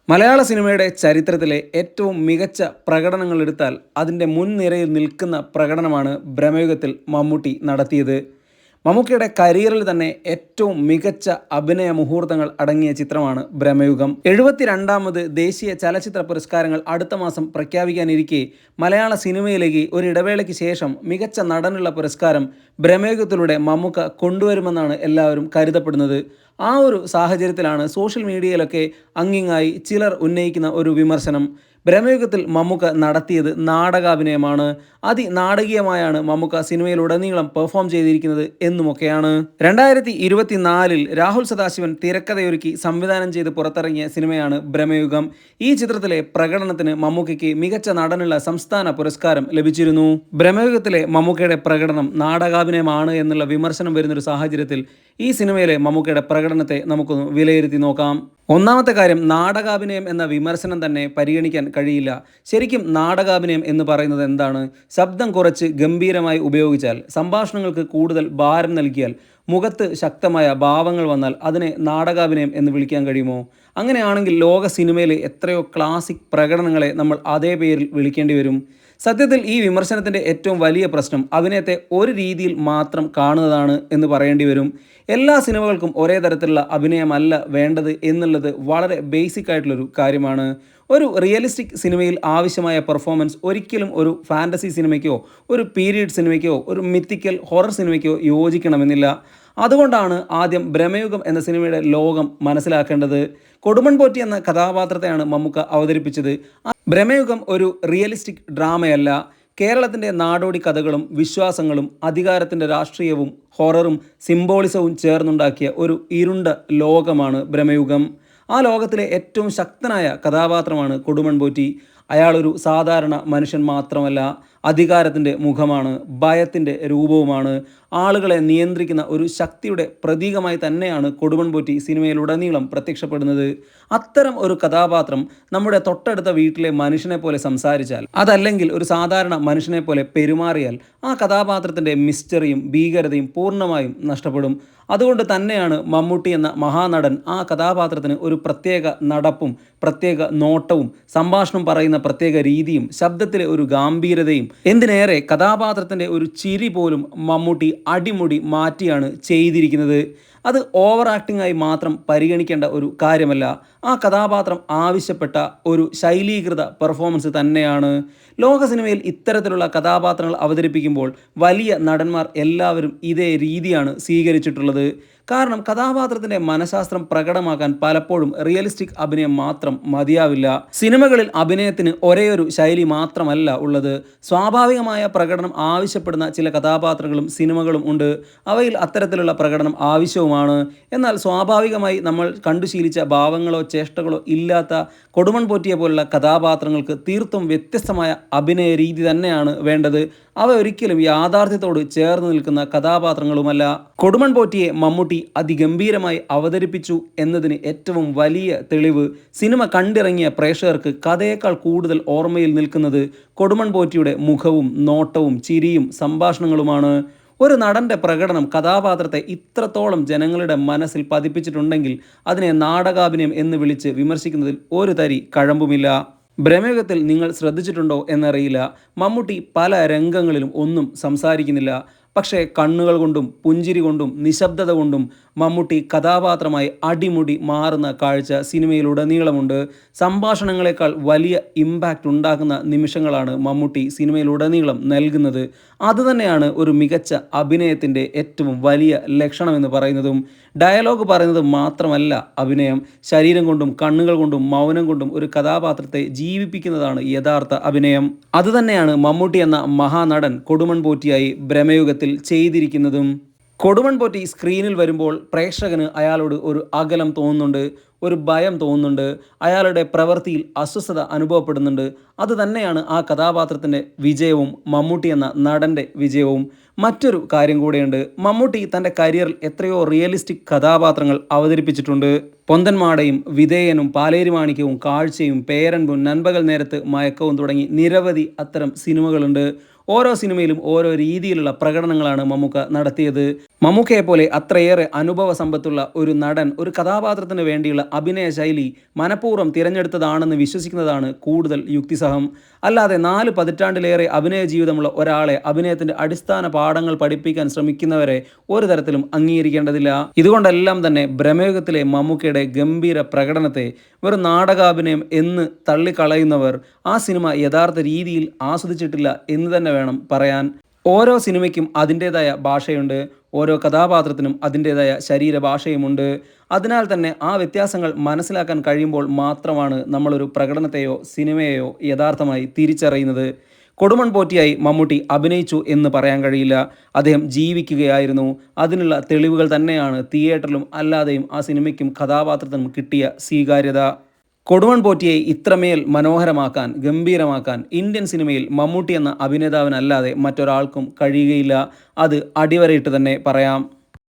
മലയാള സിനിമയുടെ ചരിത്രത്തിലെ ഏറ്റവും മികച്ച പ്രകടനങ്ങൾ എടുത്താൽ അതിൻ്റെ മുൻനിരയിൽ നിൽക്കുന്ന പ്രകടനമാണ് ബ്രഹ്മയുഗത്തിൽ മമ്മൂട്ടി നടത്തിയത്. മമ്മൂട്ടിയുടെ കരിയറിൽ തന്നെ ഏറ്റവും മികച്ച അഭിനയ മുഹൂർത്തങ്ങൾ അടങ്ങിയ ചിത്രമാണ് ബ്രഹ്മയുഗം. 72ാമത് ദേശീയ ചലച്ചിത്ര പുരസ്കാരങ്ങൾ അടുത്ത മാസം പ്രഖ്യാപിക്കാനിരിക്കെ മലയാള സിനിമയിലേക്ക് ഒരു ഇടവേളയ്ക്ക് ശേഷം മികച്ച നടനുള്ള പുരസ്കാരം ബ്രഹ്മയുഗത്തിലൂടെ മമ്മൂക്ക കൊണ്ടുവരുമെന്നാണ് എല്ലാവരും കരുതപ്പെടുന്നത്. ആ ഒരു സാഹചര്യത്തിലാണ് സോഷ്യൽ മീഡിയയിലൊക്കെ അങ്ങിങ്ങായി ചിലർ ഉന്നയിക്കുന്ന ഒരു വിമർശനം, ബ്രഹ്മയുഗത്തിൽ മമ്മൂക്ക നടത്തിയത് നാടകാഭിനയമാണ്, അതിനാടകീയമായാണ് മമ്മൂക്ക സിനിമയിലുടനീളം പെർഫോം ചെയ്തിരിക്കുന്നത് എന്നുമൊക്കെയാണ്. 2024 രാഹുൽ സദാശിവൻ തിരക്കഥയൊരുക്കി സംവിധാനം ചെയ്ത് പുറത്തിറങ്ങിയ സിനിമയാണ് ബ്രഹ്മയുഗം. ഈ ചിത്രത്തിലെ പ്രകടനത്തിന് മമ്മൂക്കയ്ക്ക് മികച്ച നടനുള്ള സംസ്ഥാന പുരസ്കാരം ലഭിച്ചിരുന്നു. ബ്രഹ്മയുഗത്തിലെ മമ്മൂക്കയുടെ പ്രകടനം നാടകാഭിനയമാണ് എന്നുള്ള വിമർശനം വരുന്നൊരു സാഹചര്യത്തിൽ ഈ സിനിമയിലെ മമ്മൂക്കയുടെ പ്രകടനത്തെ നമുക്കൊന്ന് വിലയിരുത്തി നോക്കാം. ഒന്നാമത്തെ കാര്യം, നാടകാഭിനയം എന്ന വിമർശനം തന്നെ പരിഗണിക്കാൻ കഴിയില്ല. ശരിക്കും നാടകാഭിനയം എന്ന് പറയുന്നത് എന്താണ്? ശബ്ദം കുറച്ച് ഗംഭീരമായി ഉപയോഗിച്ചാൽ, സംഭാഷണങ്ങൾക്ക് കൂടുതൽ ഭാരം നൽകിയാൽ, മുഖത്ത് ശക്തമായ ഭാവങ്ങൾ വന്നാൽ അതിനെ നാടകാഭിനയം എന്ന് വിളിക്കാൻ കഴിയുമോ? അങ്ങനെയാണെങ്കിൽ ലോക സിനിമയിലെ എത്രയോ ക്ലാസിക് പ്രകടനങ്ങളെ നമ്മൾ അതേ പേരിൽ വിളിക്കേണ്ടി വരും. സത്യത്തിൽ ഈ വിമർശനത്തിൻ്റെ ഏറ്റവും വലിയ പ്രശ്നം അഭിനയത്തെ ഒരു രീതിയിൽ മാത്രം കാണുന്നതാണ് എന്ന് പറയേണ്ടി വരും. എല്ലാ സിനിമകൾക്കും ഒരേ തരത്തിലുള്ള അഭിനയമല്ല വേണ്ടത് എന്നുള്ളത് വളരെ ബേസിക് ആയിട്ടുള്ളൊരു കാര്യമാണ്. ഒരു റിയലിസ്റ്റിക് സിനിമയിൽ ആവശ്യമായ പെർഫോമൻസ് ഒരിക്കലും ഒരു ഫാൻറ്റസി സിനിമയ്ക്കോ ഒരു പീരീഡ് സിനിമയ്ക്കോ ഒരു മിത്തിക്കൽ ഹൊറർ സിനിമയ്ക്കോ യോജിക്കണമെന്നില്ല. അതുകൊണ്ടാണ് ആദ്യം ബ്രഹ്മയുഗം എന്ന സിനിമയുടെ ലോകം മനസ്സിലാക്കേണ്ടത്. കൊടുമൺ പോറ്റി എന്ന കഥാപാത്രത്തെയാണ് മമ്മൂക്ക അവതരിപ്പിച്ചത്. ബ്രഹ്മയുഗം ഒരു റിയലിസ്റ്റിക് ഡ്രാമയല്ല. കേരളത്തിൻ്റെ നാടോടി കഥകളും വിശ്വാസങ്ങളും അധികാരത്തിൻ്റെ രാഷ്ട്രീയവും ഹൊററും സിംബോളിസവും ചേർന്നുണ്ടാക്കിയ ഒരു ഇരുണ്ട ലോകമാണ് ബ്രഹ്മയുഗം. ആ ലോകത്തിലെ ഏറ്റവും ശക്തനായ കഥാപാത്രമാണ് കൊടുമൺ പോറ്റി. അയാളൊരു സാധാരണ മനുഷ്യൻ മാത്രമല്ല, അധികാരത്തിൻ്റെ മുഖമാണ്, ഭയത്തിൻ്റെ രൂപവുമാണ്, ആളുകളെ നിയന്ത്രിക്കുന്ന ഒരു ശക്തിയുടെ പ്രതീകമായി തന്നെയാണ് കൊടുമൺ പോറ്റി സിനിമയിലുടനീളം പ്രത്യക്ഷപ്പെടുന്നത്. അത്തരം ഒരു കഥാപാത്രം നമ്മുടെ തൊട്ടടുത്ത വീട്ടിലെ മനുഷ്യനെ പോലെ സംസാരിച്ചാൽ, അതല്ലെങ്കിൽ ഒരു സാധാരണ മനുഷ്യനെ പോലെ പെരുമാറിയാൽ ആ കഥാപാത്രത്തിൻ്റെ മിസ്റ്ററിയും ഭീകരതയും പൂർണ്ണമായും നഷ്ടപ്പെടും. അതുകൊണ്ട് തന്നെയാണ് മമ്മൂട്ടി എന്ന മഹാനടൻ ആ കഥാപാത്രത്തിന് ഒരു പ്രത്യേക നടപ്പും പ്രത്യേക നോട്ടവും സംഭാഷണം പറയുന്ന പ്രത്യേക രീതിയും ശബ്ദത്തിലെ ഒരു ഗാംഭീര്യതയും, എന്തിനേറെ കഥാപാത്രത്തിൻ്റെ ഒരു ചിരി പോലും മമ്മൂട്ടി അടിമുടി മാറ്റിയാണ് ചെയ്തിരിക്കുന്നത്. അത് ഓവർ ആക്ടിംഗ് ആയി മാത്രം പരിഗണിക്കേണ്ട ഒരു കാര്യമല്ല. ആ കഥാപാത്രം ആവശ്യപ്പെട്ട ഒരു ശൈലീകൃത പെർഫോമൻസ് തന്നെയാണ്. ലോക സിനിമയിൽ ഇത്തരത്തിലുള്ള കഥാപാത്രങ്ങൾ അവതരിപ്പിക്കുമ്പോൾ വലിയ നടന്മാർ എല്ലാവരും ഇതേ രീതിയാണ് സ്വീകരിച്ചിട്ടുള്ളത്. കാരണം കഥാപാത്രത്തിൻ്റെ മനഃശാസ്ത്രം പ്രകടമാക്കാൻ പലപ്പോഴും റിയലിസ്റ്റിക് അഭിനയം മാത്രം മതിയാവില്ല. സിനിമകളിൽ അഭിനയത്തിന് ഒരേയൊരു ശൈലി മാത്രമല്ല ഉള്ളത്. സ്വാഭാവികമായ പ്രകടനം ആവശ്യപ്പെടുന്ന ചില കഥാപാത്രങ്ങളും സിനിമകളും ഉണ്ട്. അവയിൽ അത്തരത്തിലുള്ള പ്രകടനം ആവശ്യവുമാണ്. എന്നാൽ സ്വാഭാവികമായി നമ്മൾ കണ്ടുശീലിച്ച ഭാവങ്ങളോ ചേഷ്ടകളോ ഇല്ലാത്ത കൊടുമൺ പോറ്റിയെ പോലുള്ള കഥാപാത്രങ്ങൾക്ക് തീർത്തും വ്യത്യസ്തമായ അഭിനയ രീതി തന്നെയാണ് വേണ്ടത്. അവ ഒരിക്കലും യാഥാർത്ഥ്യത്തോട് ചേർന്ന് നിൽക്കുന്ന കഥാപാത്രങ്ങളുമല്ല. കൊടുമൺ പോറ്റിയെ മമ്മൂട്ടി അതിഗംഭീരമായി അവതരിപ്പിച്ചു എന്നതിന് ഏറ്റവും വലിയ തെളിവ്, സിനിമ കണ്ടിറങ്ങിയ പ്രേക്ഷകർക്ക് കഥയേക്കാൾ കൂടുതൽ ഓർമ്മയിൽ നിൽക്കുന്നത് കൊടുമൺ പോറ്റിയുടെ മുഖവും നോട്ടവും ചിരിയും സംഭാഷണങ്ങളുമാണ്. ഒരു നടൻ്റെ പ്രകടനം കഥാപാത്രത്തെ ഇത്രത്തോളം ജനങ്ങളുടെ മനസ്സിൽ പതിപ്പിച്ചിട്ടുണ്ടെങ്കിൽ അതിനെ നാടകാഭിനയം എന്ന് വിളിച്ച് വിമർശിക്കുന്നതിൽ ഒരു തരി കഴമ്പുമില്ല. ബ്രഹ്മയുഗത്തിൽ നിങ്ങൾ ശ്രദ്ധിച്ചിട്ടുണ്ടോ എന്നറിയില്ല, മമ്മൂട്ടി പല രംഗങ്ങളിലും ഒന്നും സംസാരിക്കുന്നില്ല. പക്ഷേ കണ്ണുകൾ കൊണ്ടും പുഞ്ചിരി കൊണ്ടും നിശബ്ദത കൊണ്ടും മമ്മൂട്ടി കഥാപാത്രമായി അടിമുടി മാറുന്ന കാഴ്ച സിനിമയിലുടനീളമുണ്ട്. സംഭാഷണങ്ങളെക്കാൾ വലിയ ഇമ്പാക്റ്റ് ഉണ്ടാക്കുന്ന നിമിഷങ്ങളാണ് മമ്മൂട്ടി സിനിമയിലുടനീളം നൽകുന്നത്. അതുതന്നെയാണ് ഒരു മികച്ച അഭിനയത്തിൻ്റെ ഏറ്റവും വലിയ ലക്ഷണമെന്ന് പറയുന്നതും. ഡയലോഗ് പറയുന്നത് മാത്രമല്ല അഭിനയം, ശരീരം കൊണ്ടും കണ്ണുകൾ കൊണ്ടും മൗനം കൊണ്ടും ഒരു കഥാപാത്രത്തെ ജീവിപ്പിക്കുന്നതാണ് യഥാർത്ഥ അഭിനയം. അതുതന്നെയാണ് മമ്മൂട്ടി എന്ന മഹാനടൻ കൊടുമൺ പോറ്റിയായി ബ്രഹ്മയുഗത്തിൽ ചെയ്തിരിക്കുന്നതും. കൊടുമൺ പോറ്റി സ്ക്രീനിൽ വരുമ്പോൾ പ്രേക്ഷകന് അയാളോട് ഒരു അകലം തോന്നുന്നുണ്ട്, ഒരു ഭയം തോന്നുന്നുണ്ട്, അയാളുടെ പ്രവൃത്തിയിൽ അസ്വസ്ഥത അനുഭവപ്പെടുന്നുണ്ട്. അതുതന്നെയാണ് ആ കഥാപാത്രത്തിൻ്റെ വിജയവും മമ്മൂട്ടി എന്ന നടൻ്റെ വിജയവും. മറ്റൊരു കാര്യം കൂടെയുണ്ട്, മമ്മൂട്ടി തൻ്റെ കരിയറിൽ എത്രയോ റിയലിസ്റ്റിക് കഥാപാത്രങ്ങൾ അവതരിപ്പിച്ചിട്ടുണ്ട്. പൊന്തന്മാടയും വിധേയനും പാലേരിമാണിക്യവും കാഴ്ചയും പേരൻപും നൻപകൽ നേരത്ത് മയക്കവും തുടങ്ങി നിരവധി അത്തരം സിനിമകളുണ്ട്. ഓരോ സിനിമയിലും ഓരോ രീതിയിലുള്ള പ്രകടനങ്ങളാണ് മമ്മൂക്ക നടത്തിയത്. മമ്മൂക്കയെ പോലെ അത്രയേറെ അനുഭവ സമ്പത്തുള്ള ഒരു നടൻ ഒരു കഥാപാത്രത്തിന് വേണ്ടിയുള്ള അഭിനയ ശൈലി മനഃപൂർവ്വം തിരഞ്ഞെടുത്തതാണെന്ന് വിശ്വസിക്കുന്നതാണ് കൂടുതൽ യുക്തിസഹം. അല്ലാതെ 4 പതിറ്റാണ്ടിലേറെ അഭിനയ ജീവിതമുള്ള ഒരാളെ അഭിനയത്തിൻ്റെ അടിസ്ഥാന പാഠങ്ങൾ പഠിപ്പിക്കാൻ ശ്രമിക്കുന്നവരെ ഒരു തരത്തിലും അംഗീകരിക്കേണ്ടതില്ല. ഇതുകൊണ്ടെല്ലാം തന്നെ ബ്രഹ്മയുഗത്തിലെ മമ്മൂക്കയുടെ ഗംഭീര പ്രകടനത്തെ വെറും നാടകാഭിനയം എന്ന് തള്ളിക്കളയുന്നവർ ആ സിനിമ യഥാർത്ഥ രീതിയിൽ ആസ്വദിച്ചിട്ടില്ല എന്ന് തന്നെ വേണം പറയാൻ. ഓരോ സിനിമയ്ക്കും അതിൻ്റേതായ ഭാഷയുണ്ട്, ഓരോ കഥാപാത്രത്തിനും അതിൻ്റേതായ ശരീരഭാഷയുമുണ്ട്. അതിനാൽ തന്നെ ആ വ്യത്യാസങ്ങൾ മനസ്സിലാക്കാൻ കഴിയുമ്പോൾ മാത്രമാണ് നമ്മളൊരു പ്രകടനത്തെയോ സിനിമയെയോ യഥാർത്ഥമായി തിരിച്ചറിയുന്നത്. കൊടുമൺ പോറ്റിയായി മമ്മൂട്ടി അഭിനയിച്ചു എന്ന് പറയാൻ കഴിയില്ല. അദ്ദേഹം ജീവിക്കുകയായിരുന്നു. അതിനുള്ള തെളിവുകൾ തന്നെയാണ് തിയേറ്ററിലും അല്ലാതെയും ആ സിനിമയ്ക്കും കഥാപാത്രത്തിനും കിട്ടിയ സ്വീകാര്യത. കൊടുമൺ പോറ്റിയെ ഇത്രമേൽ മനോഹരമാക്കാൻ, ഗംഭീരമാക്കാൻ ഇന്ത്യൻ സിനിമയിൽ മമ്മൂട്ടി എന്ന അഭിനേതാവിനല്ലാതെ മറ്റൊരാൾക്കും കഴിയുകയില്ല. അത് അടിവരയിട്ട് തന്നെ പറയാം.